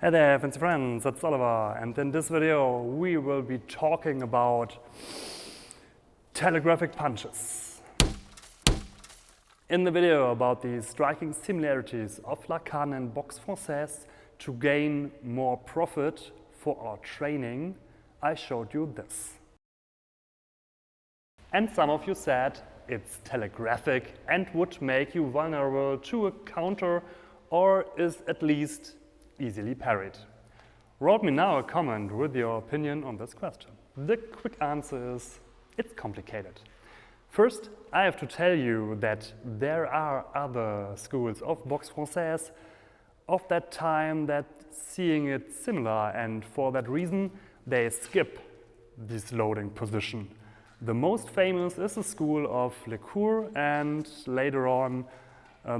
Hey there, fancy friends, it's Oliver, and in this video we will be talking about telegraphic punches. In the video about the striking similarities of Lacan and Boxe Française to gain more profit for our training, I showed you this. And some of you said it's telegraphic and would make you vulnerable to a counter or is at least easily parried. Wrote me now a comment with your opinion on this question. The quick answer is, it's complicated. First, I have to tell you that there are other schools of Boxe Française of that time that seeing it similar, and for that reason they skip this loading position. The most famous is the school of Lecour and later on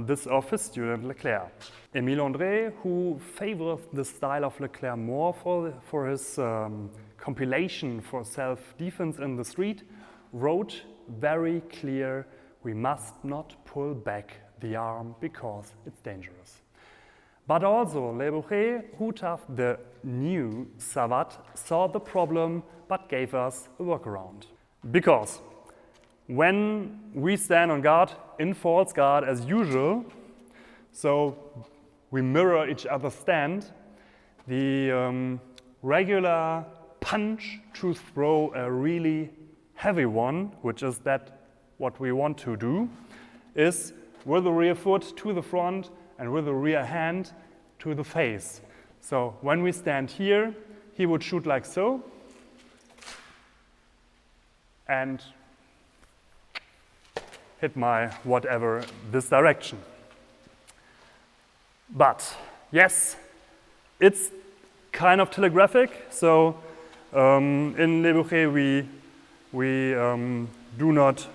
this of his student Leclerc. Emile André, who favors the style of Leclerc more for his compilation for self-defense in the street, wrote very clear, we must not pull back the arm because it's dangerous. But also Leclerc, who taught the new Savate, saw the problem but gave us a workaround. Because when we stand on guard, in false guard as usual, so we mirror each other's stand, the regular punch to throw a really heavy one, which is that what we want to do, is with the rear foot to the front and with the rear hand to the face. So when we stand here, he would shoot like so, and hit my whatever this direction. But yes, it's kind of telegraphic. So in Le Bourget we do not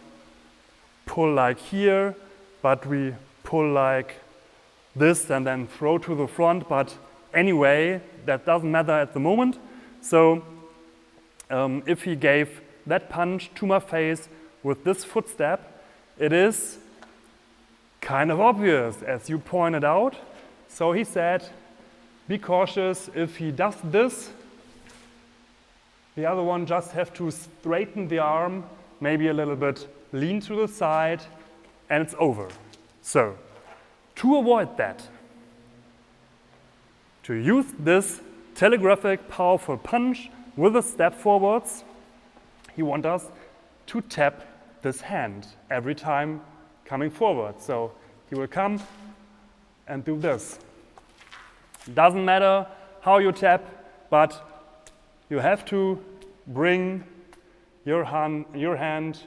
pull like here, but we pull like this and then throw to the front. But anyway, that doesn't matter at the moment. So if he gave that punch to my face with this footstep, it is kind of obvious, as you pointed out. So he said, be cautious. If he does this, the other one just have to straighten the arm, maybe a little bit lean to the side, and it's over. So to avoid that, to use this telegraphic powerful punch with a step forwards, he wants us to tap this hand every time coming forward. So he will come and do this. Doesn't matter how you tap, but you have to bring your hand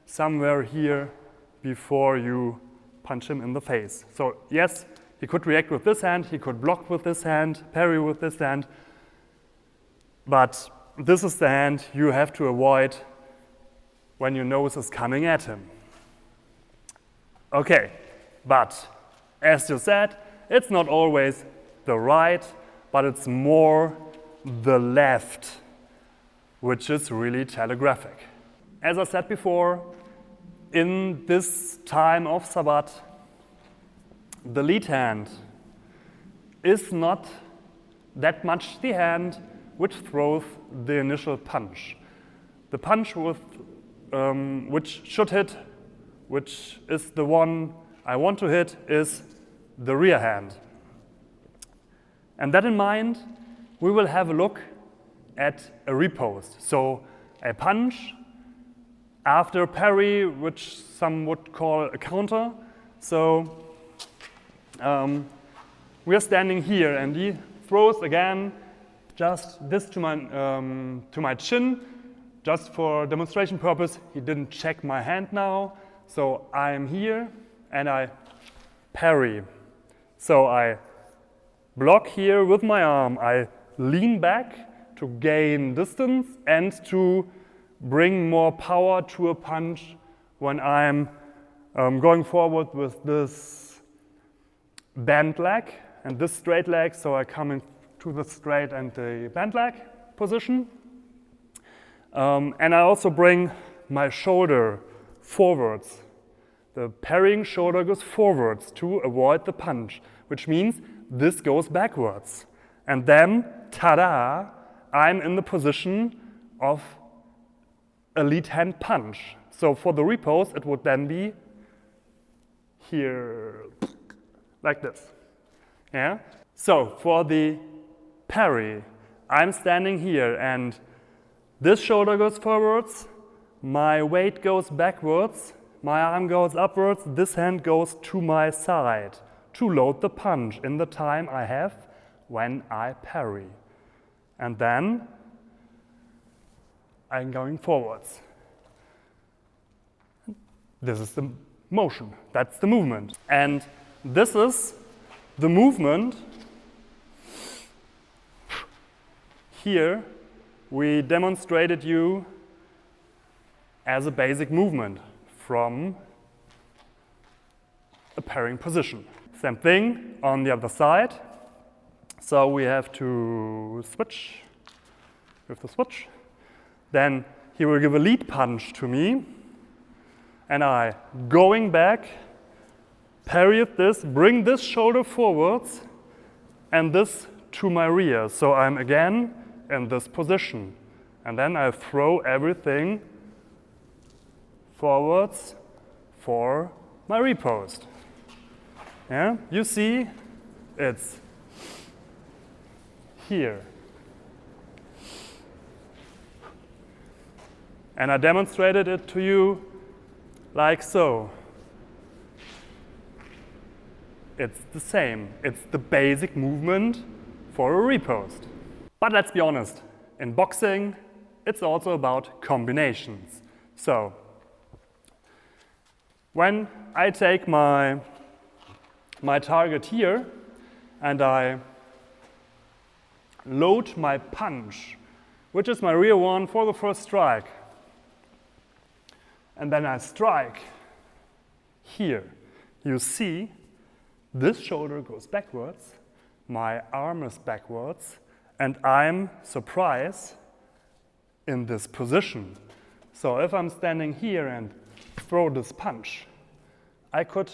somewhere here before you punch him in the face. So yes, he could react with this hand, he could block with this hand, parry with this hand, but this is the hand you have to avoid when your nose is coming at him. Okay, but as you said, it's not always the right, but it's more the left, which is really telegraphic. As I said before, in this time of Savate, the lead hand is not that much the hand which throws the initial punch. The punch which should hit, which is the one I want to hit, is the rear hand. And that in mind, we will have a look at a repost. So a punch after parry, which some would call a counter. So we are standing here and he throws again just this to my chin. Just for demonstration purpose, he didn't check my hand now. So I am here and I parry. So I block here with my arm. I lean back to gain distance and to bring more power to a punch when I'm going forward with this bent leg and this straight leg. So I come into the straight and the bent leg position. And I also bring my shoulder forwards. The parrying shoulder goes forwards to avoid the punch, which means this goes backwards. And then, ta-da, I'm in the position of a lead hand punch. So for the repost, it would then be here, like this. Yeah? So for the parry, I'm standing here and this shoulder goes forwards, my weight goes backwards, my arm goes upwards, this hand goes to my side to load the punch in the time I have when I parry. And then I'm going forwards. This is the motion, that's the movement. And this is the movement. Here we demonstrated you as a basic movement from a parrying position. Same thing on the other side. So we have to switch with the switch. Then he will give a lead punch to me. And I, going back, parry at this, bring this shoulder forwards, and this to my rear. So I'm again in this position. And then I throw everything forwards for my repost. Yeah? You see, it's here. And I demonstrated it to you like so. It's the same. It's the basic movement for a repost. But let's be honest, in boxing, it's also about combinations. So, when I take my target here and I load my punch, which is my rear one for the first strike, and then I strike here, you see this shoulder goes backwards, my arm is backwards, and I'm surprised in this position. So if I'm standing here and throw this punch, I could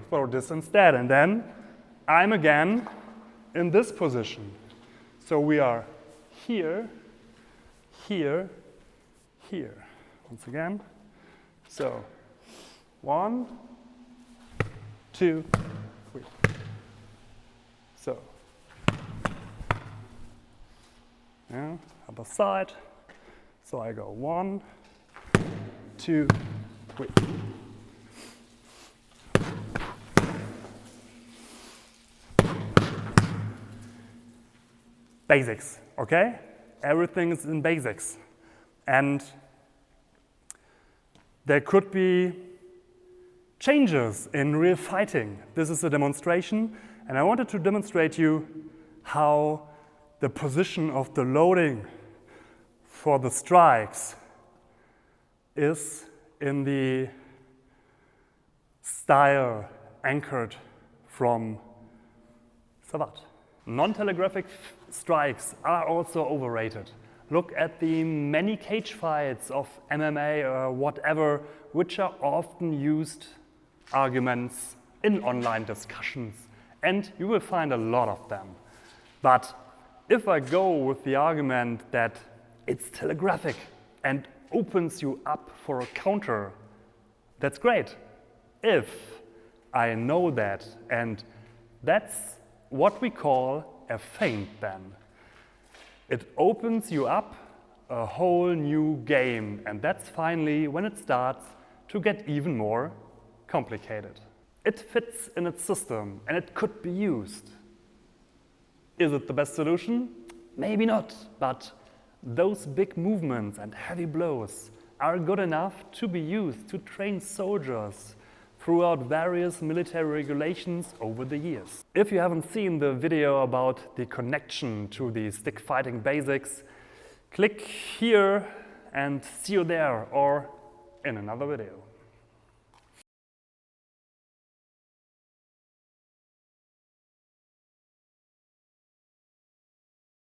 throw this instead, and then I'm again in this position. So we are here, here, here. Once again. So 1, 2, 3. So yeah, other side. So I go 1, 2, 3. Basics, okay? Everything is in basics. And there could be changes in real fighting. This is a demonstration, and I wanted to demonstrate you how the position of the loading for the strikes is in the style anchored from Savate. Non-telegraphic strikes are also overrated. Look at the many cage fights of MMA or whatever, which are often used arguments in online discussions, and you will find a lot of them. But if I go with the argument that it's telegraphic and opens you up for a counter, that's great. If I know that, and that's what we call a feint then. It opens you up a whole new game, and that's finally when it starts to get even more complicated. It fits in its system and it could be used. Is it the best solution? Maybe not, but those big movements and heavy blows are good enough to be used to train soldiers throughout various military regulations over the years. If you haven't seen the video about the connection to the stick fighting basics, click here and see you there or in another video.